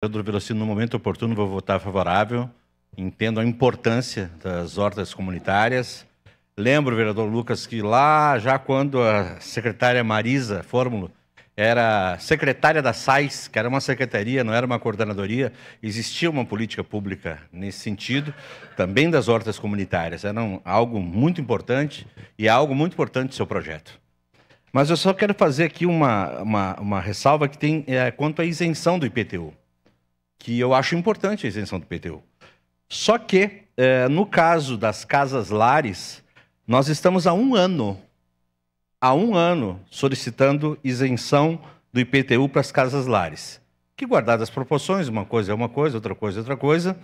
Vereador Velocino, no momento oportuno, vou votar favorável. Entendo a importância das hortas comunitárias. Lembro, vereador Lucas, que lá, já quando a secretária Marisa Fórmulo era secretária da SAIS, que era uma secretaria, não era uma coordenadoria, existia uma política pública nesse sentido, também das hortas comunitárias. Era algo muito importante e é algo muito importante do seu projeto. Mas eu só quero fazer aqui uma ressalva que tem quanto à isenção do IPTU, que eu acho importante a isenção do IPTU. Só que, no caso das casas-lares, nós estamos há um ano solicitando isenção do IPTU para as casas-lares, que, guardadas as proporções, uma coisa é uma coisa, outra coisa é outra coisa,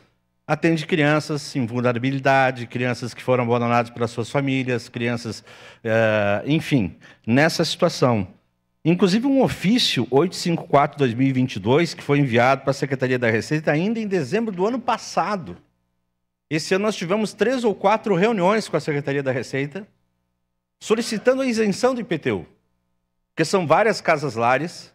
atende crianças em vulnerabilidade, crianças que foram abandonadas pelas suas famílias, crianças, enfim, nessa situação. Inclusive um ofício 854/2022, que foi enviado para a Secretaria da Receita ainda em dezembro do ano passado. Esse ano nós tivemos 3 ou 4 reuniões com a Secretaria da Receita, solicitando a isenção do IPTU, porque são várias casas-lares,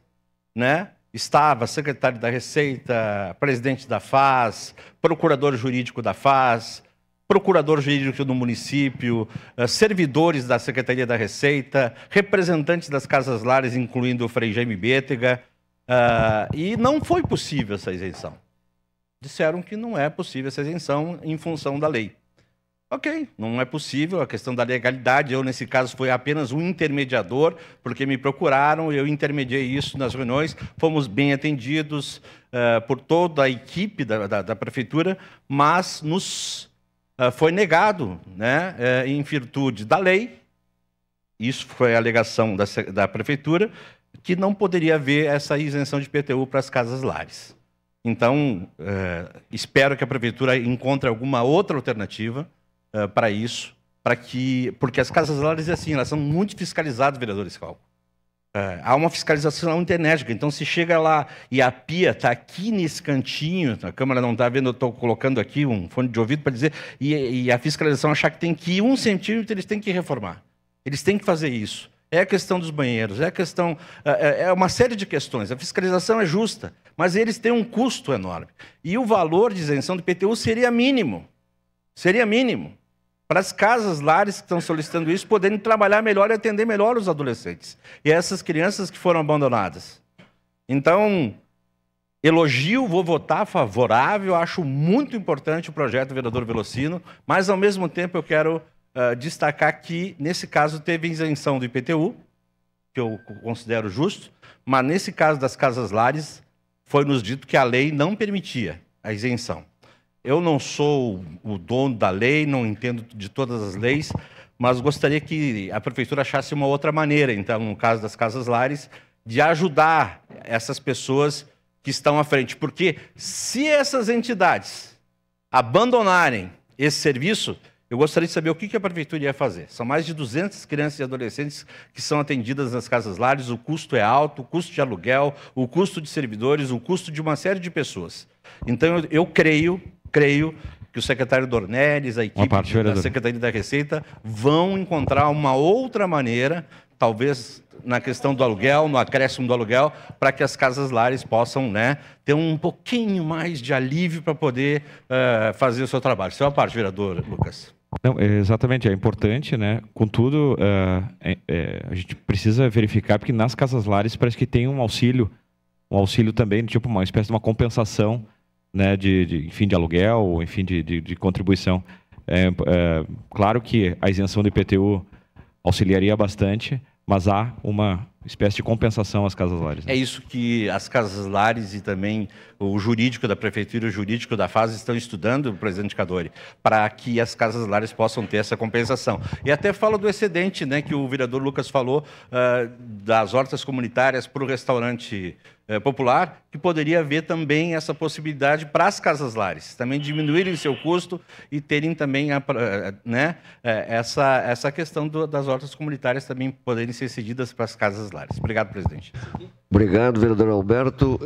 né? Estava secretário da Receita, presidente da FAS, procurador jurídico da FAS, procurador jurídico do município, servidores da Secretaria da Receita, representantes das casas-lares, incluindo o Frei Jaime Bétega, e não foi possível essa isenção. Disseram que não é possível essa isenção em função da lei. Ok, não é possível, a questão da legalidade, eu nesse caso fui apenas um intermediador, porque me procuraram, eu intermediei isso nas reuniões, fomos bem atendidos por toda a equipe da prefeitura, mas nos foi negado, né, em virtude da lei, isso foi a alegação da prefeitura, que não poderia haver essa isenção de IPTU para as casas-lares. Então, espero que a prefeitura encontre alguma outra alternativa para isso, porque as casas-lares, assim, elas são muito fiscalizadas, vereador Scalco. Há uma fiscalização enérgica, então se chega lá e a pia está aqui nesse cantinho, a câmera não está vendo, eu estou colocando aqui um fone de ouvido para dizer, e a fiscalização achar que tem que ir 1 centímetro, eles têm que reformar. Eles têm que fazer isso. É a questão dos banheiros, é uma série de questões. A fiscalização é justa, mas eles têm um custo enorme. E o valor de isenção do IPTU seria mínimo. Seria mínimo. Para as casas-lares que estão solicitando isso poderem trabalhar melhor e atender melhor os adolescentes. E essas crianças que foram abandonadas. Então, elogio, vou votar favorável, acho muito importante o projeto do vereador Velocino, mas, ao mesmo tempo, eu quero destacar que, nesse caso, teve isenção do IPTU, que eu considero justo, mas, nesse caso das casas-lares, foi-nos dito que a lei não permitia a isenção. Eu não sou o dono da lei, não entendo de todas as leis, mas gostaria que a prefeitura achasse uma outra maneira, então, no caso das casas-lares, de ajudar essas pessoas que estão à frente. Porque se essas entidades abandonarem esse serviço, eu gostaria de saber o que a prefeitura ia fazer. São mais de 200 crianças e adolescentes que são atendidas nas casas-lares, o custo é alto, o custo de aluguel, o custo de servidores, o custo de uma série de pessoas. Então, eu creio que o secretário Dornelles, a equipe da Secretaria da Receita, vão encontrar uma outra maneira, talvez na questão do aluguel, no acréscimo do aluguel, para que as casas-lares possam, né, ter um pouquinho mais de alívio para poder fazer o seu trabalho. Sua parte, vereador Lucas. Não, exatamente, é importante, né? Contudo, a gente precisa verificar, porque nas casas-lares parece que tem um auxílio também, tipo uma espécie de uma compensação, né, enfim, de aluguel, enfim, de contribuição. Claro que a isenção do IPTU auxiliaria bastante, mas há uma espécie de compensação às casas-lares. Né? É isso que as casas-lares e também o jurídico da prefeitura e o jurídico da FAS estão estudando, presidente Cadori, para que as casas-lares possam ter essa compensação. E até fala do excedente, né, que o vereador Lucas falou, das hortas comunitárias para o restaurante popular, que poderia haver também essa possibilidade para as casas-lares, também diminuírem seu custo e terem também né, essa questão das hortas comunitárias também poderem ser cedidas para as casas-lares. Obrigado, presidente. Obrigado, vereador Alberto.